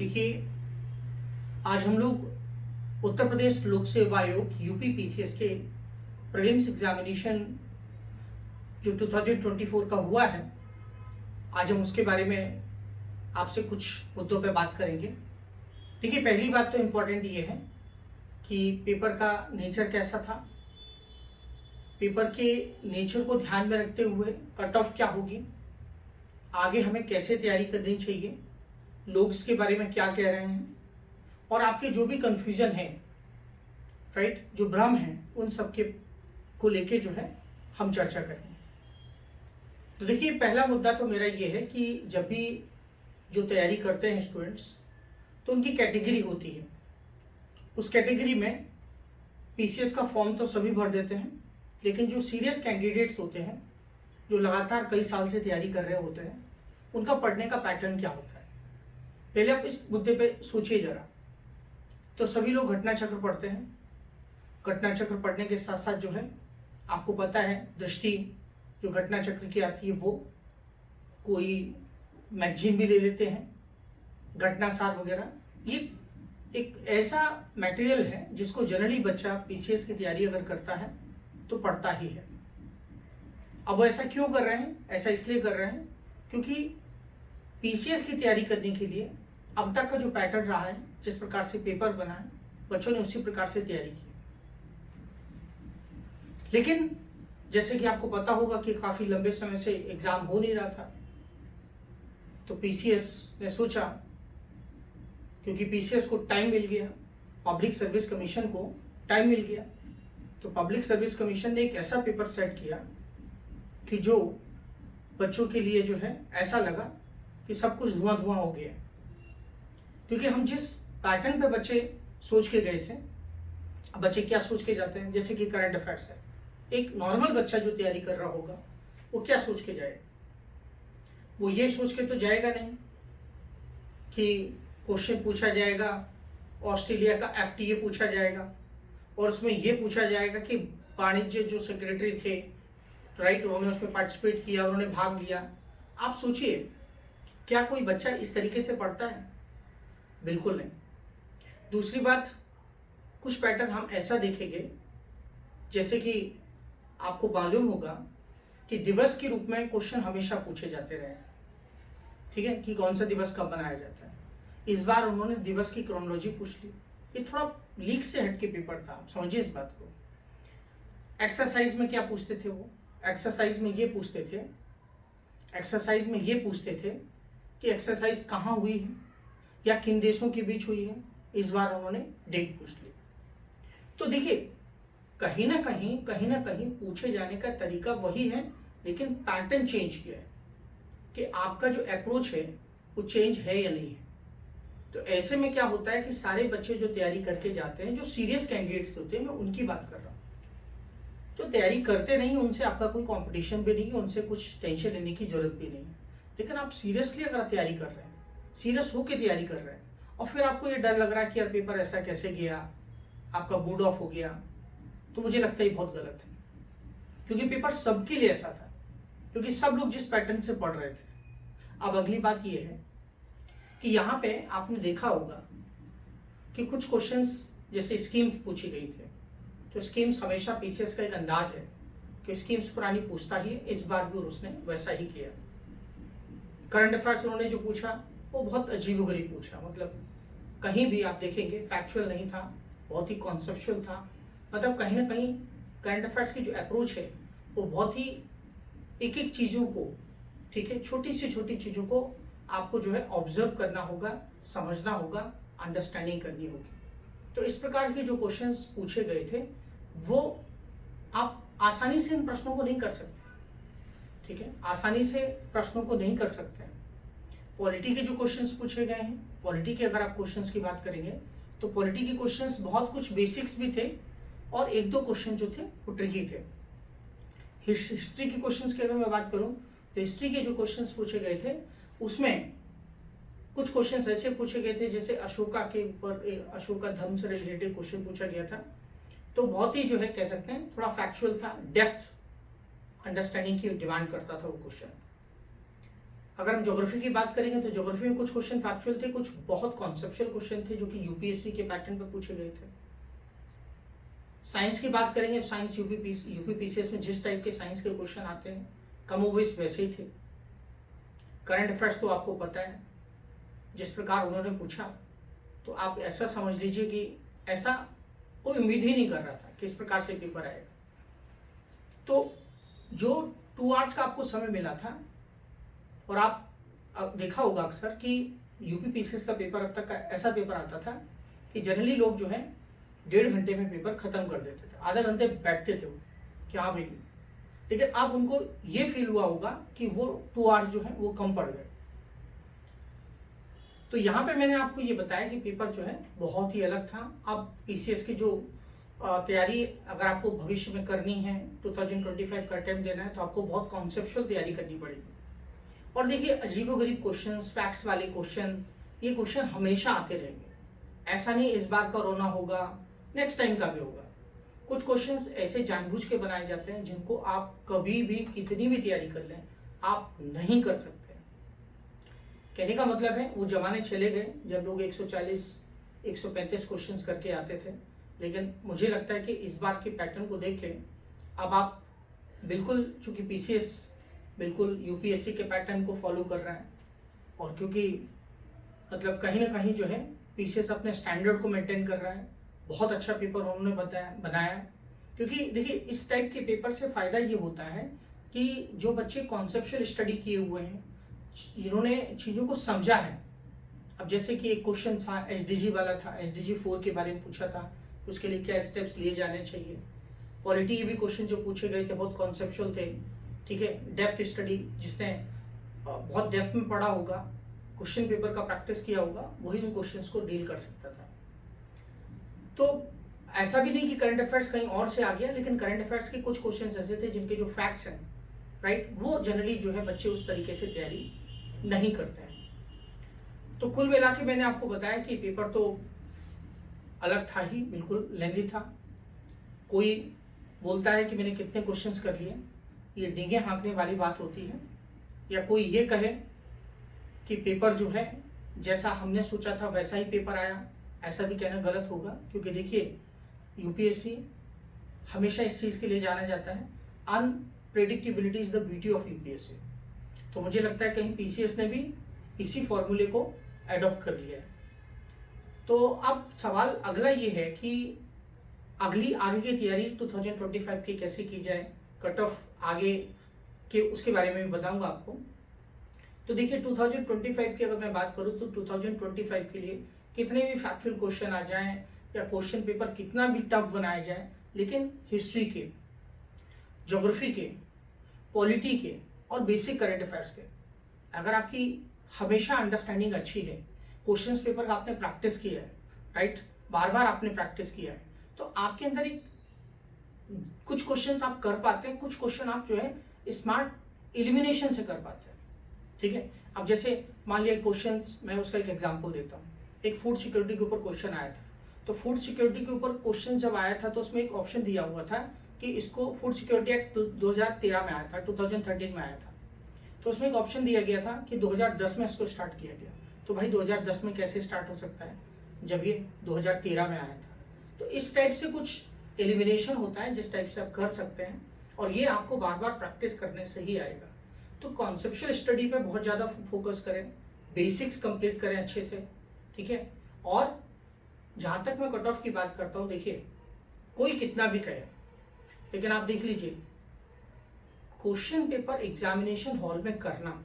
देखिए, आज हम लोग उत्तर प्रदेश लोक सेवा आयोग यूपी पीसीएस के प्रीलिम्स एग्जामिनेशन जो 2024 का हुआ है, आज हम उसके बारे में आपसे कुछ मुद्दों पे बात करेंगे। देखिए, पहली बात तो इम्पोर्टेंट ये है कि पेपर का नेचर कैसा था। पेपर के नेचर को ध्यान में रखते हुए कट ऑफ क्या होगी, आगे हमें कैसे तैयारी करनी चाहिए, लोग इसके बारे में क्या कह रहे हैं, और आपके जो भी कंफ्यूजन है, राइट, जो भ्रम है, उन सब के को लेके जो है हम चर्चा करेंगे। तो देखिए, पहला मुद्दा तो मेरा ये है कि जब भी जो तैयारी करते हैं स्टूडेंट्स, तो उनकी कैटेगरी होती है। उस कैटेगरी में पीसीएस का फॉर्म तो सभी भर देते हैं, लेकिन जो सीरियस कैंडिडेट्स होते हैं, जो लगातार कई साल से तैयारी कर रहे होते हैं, उनका पढ़ने का पैटर्न क्या होता है, पहले आप इस मुद्दे पे सोचिए जरा। तो सभी लोग घटना चक्र पढ़ते हैं। घटना चक्र पढ़ने के साथ साथ जो है, आपको पता है, दृष्टि जो घटना चक्र की आती है, वो कोई मैगजीन भी ले लेते हैं, घटना सार वगैरह। ये एक ऐसा मटेरियल है जिसको जनरली बच्चा पीसीएस की तैयारी अगर करता है तो पढ़ता ही है। अब वो ऐसा क्यों कर रहे हैं? ऐसा इसलिए कर रहे हैं क्योंकि पीसीएस की तैयारी करने के लिए अब तक का जो पैटर्न रहा है, जिस प्रकार से पेपर बना है, बच्चों ने उसी प्रकार से तैयारी की। लेकिन जैसे कि आपको पता होगा कि काफी लंबे समय से एग्जाम हो नहीं रहा था, तो पीसीएस ने सोचा, क्योंकि पीसीएस को टाइम मिल गया, पब्लिक सर्विस कमीशन को टाइम मिल गया, तो पब्लिक सर्विस कमीशन ने एक ऐसा पेपर सेट किया कि जो बच्चों के लिए जो है ऐसा लगा कि सब कुछ धुआं धुआं हो गया। क्योंकि हम जिस पैटर्न पे बच्चे सोच के गए थे, अब बच्चे क्या सोच के जाते हैं, जैसे कि करंट अफेयर्स है, एक नॉर्मल बच्चा जो तैयारी कर रहा होगा वो क्या सोच के जाएगा? वो ये सोच के तो जाएगा नहीं कि क्वेश्चन पूछा जाएगा, ऑस्ट्रेलिया का एफटीए पूछा जाएगा और उसमें ये पूछा जाएगा कि वाणिज्य जो सेक्रेटरी थे, राइट, उन्होंने उसमें पार्टिसिपेट किया, उन्होंने भाग लिया। आप सोचिए, क्या कोई बच्चा इस तरीके से पढ़ता है? बिल्कुल नहीं। दूसरी बात, कुछ पैटर्न हम ऐसा देखेंगे, जैसे कि आपको मालूम होगा कि दिवस के रूप में क्वेश्चन हमेशा पूछे जाते रहे, ठीक है, कि कौन सा दिवस कब मनाया जाता है। इस बार उन्होंने दिवस की क्रोनोलॉजी पूछ ली। ये थोड़ा लीक से हटके पेपर था, आप समझिए इस बात को। एक्सरसाइज में क्या पूछते थे वो? एक्सरसाइज में ये पूछते थे कि एक्सरसाइज कहाँ हुई है या किन देशों के बीच हुई है। इस बार उन्होंने डेट पूछ ली। तो देखिए, कहीं ना कहीं पूछे जाने का तरीका वही है, लेकिन पैटर्न चेंज किया है कि आपका जो अप्रोच है वो चेंज है या नहीं है। तो ऐसे में क्या होता है कि सारे बच्चे जो तैयारी करके जाते हैं, जो सीरियस कैंडिडेट्स होते हैं, मैं उनकी बात कर रहा हूँ, जो तैयारी करते नहीं, उनसे आपका कोई कंपटीशन भी नहीं है, उनसे कुछ टेंशन लेने की जरूरत भी नहीं है। लेकिन आप सीरियसली अगर तैयारी कर रहे हैं, सीरियस होकर तैयारी कर रहे हैं, और फिर आपको ये डर लग रहा है कि यार पेपर ऐसा कैसे गया, आपका मूड ऑफ हो गया, तो मुझे लगता है ये बहुत गलत है। क्योंकि पेपर सबके लिए ऐसा था, क्योंकि सब लोग जिस पैटर्न से पढ़ रहे थे। अब अगली बात ये है कि यहाँ पे आपने देखा होगा कि कुछ क्वेश्चंस जैसे स्कीम्स पूछी गई थे, तो स्कीम्स हमेशा पीसीएस का एक अंदाज है कि स्कीम्स पुरानी पूछता ही है। इस बार भी उसने वैसा ही किया। करंट अफेयर्स उन्होंने जो पूछा वो बहुत अजीबोगरीब पूछा, मतलब कहीं भी आप देखेंगे फैक्चुअल नहीं था, बहुत ही कॉन्सेप्चुअल था। मतलब कहीं ना कहीं करंट अफेयर्स की जो अप्रोच है वो बहुत ही एक एक चीज़ों को, ठीक है, छोटी से छोटी चीज़ों को आपको जो है ऑब्जर्व करना होगा, समझना होगा, अंडरस्टैंडिंग करनी होगी। तो इस प्रकार के जो क्वेश्चंस पूछे गए थे, वो आप आसानी से इन प्रश्नों को नहीं कर सकते, ठीक है, आसानी से प्रश्नों को नहीं कर सकते हैं। पॉलिटी के जो क्वेश्चंस पूछे गए हैं, पॉलिटी के अगर आप क्वेश्चंस की बात करेंगे तो पॉलिटी के क्वेश्चंस बहुत कुछ बेसिक्स भी थे और एक दो क्वेश्चन जो थे वो ट्रिकी थे। हिस्ट्री के क्वेश्चंस की अगर मैं बात करूं तो हिस्ट्री के जो क्वेश्चंस पूछे गए थे उसमें कुछ क्वेश्चंस ऐसे पूछे गए थे, जैसे अशोका के ऊपर, अशोका धर्म से रिलेटेड क्वेश्चन पूछा गया था। तो बहुत ही जो है कह सकते हैं थोड़ा फैक्चुअल था, डेप्थ अंडरस्टैंडिंग की डिमांड करता था वो क्वेश्चन। अगर हम ज्योग्राफी की बात करेंगे तो ज्योग्राफी में कुछ क्वेश्चन फैक्चुअल थे, कुछ बहुत कॉन्सेप्चुअल क्वेश्चन थे जो कि यूपीएससी के पैटर्न पर पूछे गए थे। साइंस की बात करेंगे, साइंस यूपीपीसीएस में जिस टाइप के साइंस के क्वेश्चन आते हैं कमोबेश वैसे ही थे। करंट अफेयर्स तो आपको पता है जिस प्रकार उन्होंने पूछा, तो आप ऐसा समझ लीजिए कि ऐसा कोई उम्मीद ही नहीं कर रहा था कि इस प्रकार से पेपर आएगा। तो जो 2 आवर्स का आपको समय मिला था, और आप देखा होगा अक्सर कि यूपीपीसीएस का पेपर अब तक का ऐसा पेपर आता था कि जनरली लोग जो है 1.5 घंटे में पेपर खत्म कर देते थे, आधा घंटे बैठते थे वो कि हाँ भाई, लेकिन अब उनको ये फील हुआ होगा कि वो 2 आवर्स जो है वो कम पड़ गए। तो यहाँ पे मैंने आपको ये बताया कि पेपर जो है बहुत ही अलग था। अब पीसीएस की जो तैयारी अगर आपको भविष्य में करनी है, 2025 का अटेम्प्ट देना है, तो आपको बहुत कॉन्सेप्चुअल तैयारी करनी पड़ेगी। और देखिए, अजीबोगरीब क्वेश्चंस, फैक्ट्स वाले क्वेश्चन, ये क्वेश्चन हमेशा आते रहेंगे। ऐसा नहीं इस बार कोरोना होगा, नेक्स्ट टाइम का भी होगा। कुछ क्वेश्चंस ऐसे जानबूझ के बनाए जाते हैं जिनको आप कभी भी कितनी भी तैयारी कर लें आप नहीं कर सकते। कहने का मतलब है वो जमाने चले गए जब लोग 140 135 क्वेश्चंस करके आते थे, लेकिन मुझे लगता है कि इस बार के पैटर्न को देख के अब आप बिल्कुल, चूंकि पीसीएस बिल्कुल यूपीएससी के पैटर्न को फॉलो कर रहा है, और क्योंकि मतलब कहीं ना कहीं जो है पीसीएस अपने स्टैंडर्ड को मेंटेन कर रहा है, बहुत अच्छा पेपर उन्होंने बनाया। क्योंकि देखिए, इस टाइप के पेपर से फायदा ये होता है कि जो बच्चे कॉन्सेप्चुअल स्टडी किए हुए हैं, जिन्होंने चीज़ों को समझा है। अब जैसे कि एक क्वेश्चन था एसडीजी वाला था, एसडीजी 4 के बारे में पूछा था, उसके लिए क्या स्टेप्स लिए जाने चाहिए। पॉलिटी ये भी क्वेश्चन जो पूछे गए थे बहुत कॉन्सेप्चुअल थे, ठीक है। डेप्थ स्टडी, जिसने बहुत डेप्थ में पढ़ा होगा, क्वेश्चन पेपर का प्रैक्टिस किया होगा, वही उन क्वेश्चंस को डील कर सकता था। तो ऐसा भी नहीं कि करंट अफेयर्स कहीं और से आ गया, लेकिन करंट अफेयर्स के कुछ क्वेश्चंस ऐसे थे जिनके जो फैक्ट्स हैं, राइट, वो जनरली जो है बच्चे उस तरीके से तैयारी नहीं करते हैं। तो कुल मिला के मैंने आपको बताया कि पेपर तो अलग था ही, बिल्कुल लेंदी था। कोई बोलता है कि मैंने कितने क्वेश्चंस कर लिए, ये डींगे हाँकने वाली बात होती है। या कोई ये कहे कि पेपर जो है जैसा हमने सोचा था वैसा ही पेपर आया, ऐसा भी कहना गलत होगा। क्योंकि देखिए, यूपीएससी हमेशा इस चीज़ के लिए जाना जाता है, unpredictability is the beauty of UPSC. तो मुझे लगता है कहीं पीसीएस ने भी इसी फॉर्मूले को एडॉप्ट कर लिया है। तो अब सवाल अगला ये है कि आगे की तैयारी 2025 की कैसे की जाए, कट ऑफ आगे के उसके बारे में भी बताऊंगा आपको। तो देखिए, 2025 की अगर मैं बात करूं तो 2025 के लिए कितने भी फैक्चुअल क्वेश्चन आ जाएं या क्वेश्चन पेपर कितना भी टफ बनाया जाए, लेकिन हिस्ट्री के, ज्योग्राफी के, पॉलिटी के और बेसिक करंट अफेयर्स के अगर आपकी हमेशा अंडरस्टैंडिंग अच्छी है, क्वेश्चन पेपर का आपने प्रैक्टिस किया है, राइट, बार बार आपने प्रैक्टिस किया है, तो आपके अंदर एक कुछ क्वेश्चंस आप कर पाते हैं, कुछ क्वेश्चन आप जो है स्मार्ट एलिमिनेशन से कर पाते हैं, ठीक है। अब जैसे मान लिया क्वेश्चंस, मैं उसका एक एग्जांपल देता हूँ। एक फूड सिक्योरिटी के ऊपर क्वेश्चन आया था, तो फूड सिक्योरिटी के ऊपर क्वेश्चन जब आया था तो उसमें एक ऑप्शन दिया हुआ था कि इसको फूड सिक्योरिटी एक्ट 2013 में आया था, 2013 में आया था, तो उसमें एक ऑप्शन दिया गया था कि 2010 में इसको स्टार्ट किया गया। तो भाई 2010 में कैसे स्टार्ट हो सकता है जब ये 2013 में आया था। तो इस टाइप से कुछ एलिमिनेशन होता है जिस टाइप से आप कर सकते हैं, और ये आपको बार बार प्रैक्टिस करने से ही आएगा। तो कॉन्सेप्चुअल स्टडी पे बहुत ज़्यादा फोकस करें, बेसिक्स कंप्लीट करें अच्छे से, ठीक है। और जहाँ तक मैं कट ऑफ की बात करता हूँ, देखिए कोई कितना भी कहे, लेकिन आप देख लीजिए क्वेश्चन पेपर एग्जामिनेशन हॉल में करना,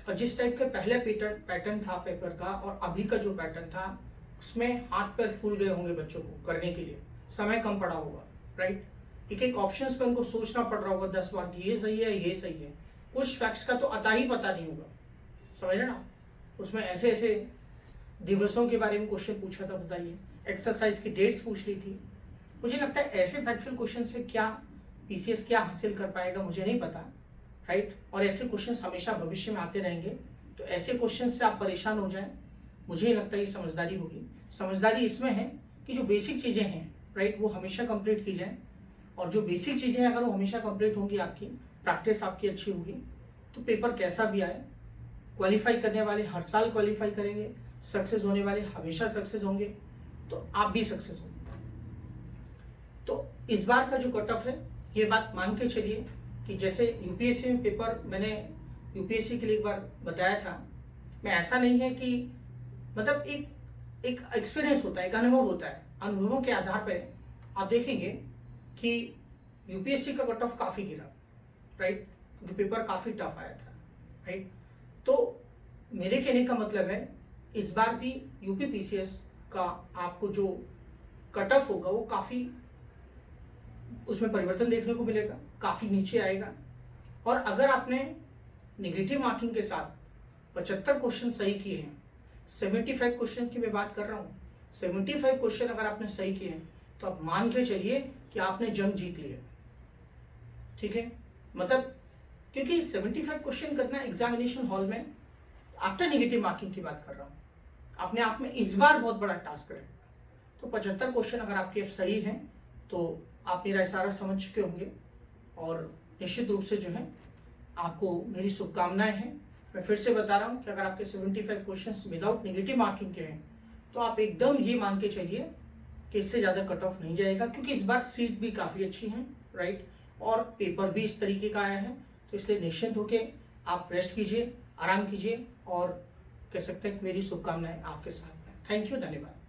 और जिस टाइप का पहले पैटर्न था पेपर का और अभी का जो पैटर्न था, उसमें हाथ पैर फूल गए होंगे बच्चों को करने के लिए, समय कम पड़ा होगा, राइट। एक एक ऑप्शंस पे उनको सोचना पड़ रहा होगा 10 बार, ये सही है ये सही है। कुछ फैक्ट्स का तो अता ही पता नहीं होगा, समझ रहे ना। उसमें ऐसे ऐसे दिवसों के बारे में क्वेश्चन पूछा था, बताइए, एक्सरसाइज की डेट्स पूछ ली थी। मुझे लगता है ऐसे फैक्चुअल क्वेश्चन से क्या पीसीएस क्या हासिल कर पाएगा मुझे नहीं पता, राइट। और ऐसे क्वेश्चंस हमेशा भविष्य में आते रहेंगे, तो ऐसे क्वेश्चन से आप परेशान हो जाएं, मुझे नहीं लगता ये समझदारी होगी। समझदारी इसमें है कि जो बेसिक चीज़ें हैं, राइट, वो हमेशा कंप्लीट की जाए, और जो बेसिक चीज़ें हैं अगर वो हमेशा कंप्लीट होंगी, आपकी प्रैक्टिस आपकी अच्छी होगी, तो पेपर कैसा भी आए, क्वालिफाई करने वाले हर साल क्वालिफाई करेंगे, सक्सेस होने वाले हमेशा सक्सेस होंगे, तो आप भी सक्सेस होंगे। तो इस बार का जो कट ऑफ है, ये बात मान के चलिए कि जैसे यूपीएससी में पेपर मैंने यूपीएससी के लिए एक बार बताया था, मैं ऐसा नहीं है कि मतलब एक एक्सपीरियंस होता है, एक अनुभव होता है, अनुभवों के आधार पर आप देखेंगे कि यूपीएससी का कट ऑफ काफ़ी गिरा, राइट, क्योंकि पेपर काफ़ी टफ आया था, राइट। तो मेरे कहने का मतलब है इस बार भी यूपी पीसीएस का आपको जो कट ऑफ होगा वो काफ़ी, उसमें परिवर्तन देखने को मिलेगा, काफ़ी नीचे आएगा। और अगर आपने नेगेटिव मार्किंग के साथ 75 क्वेश्चन सही किए हैं, 75 क्वेश्चन की मैं बात कर रहा हूँ, 75 क्वेश्चन अगर आपने सही किए हैं तो आप मान के चलिए कि आपने जंग जीत लिया, ठीक है। मतलब क्योंकि 75 क्वेश्चन करना एग्जामिनेशन हॉल में आफ्टर नेगेटिव मार्किंग की बात कर रहा हूँ, अपने आप में इस बार बहुत बड़ा टास्क है। तो 75 क्वेश्चन अगर आपके सही हैं तो आप मेरा इशारा समझ चुके होंगे, और निश्चित रूप से जो है आपको मेरी शुभकामनाएं हैं। मैं फिर से बता रहा हूँ कि अगर आपके 75 क्वेश्चन विदाउट नेगेटिव मार्किंग के हैं तो आप एकदम ये मान के चलिए कि इससे ज़्यादा कट ऑफ नहीं जाएगा, क्योंकि इस बार सीट भी काफ़ी अच्छी हैं, राइट, और पेपर भी इस तरीके का आया है। तो इसलिए निश्चिंत होकर आप रेस्ट कीजिए, आराम कीजिए, और कह सकते हैं कि मेरी शुभकामनाएं आपके साथ हैं। थैंक यू, धन्यवाद।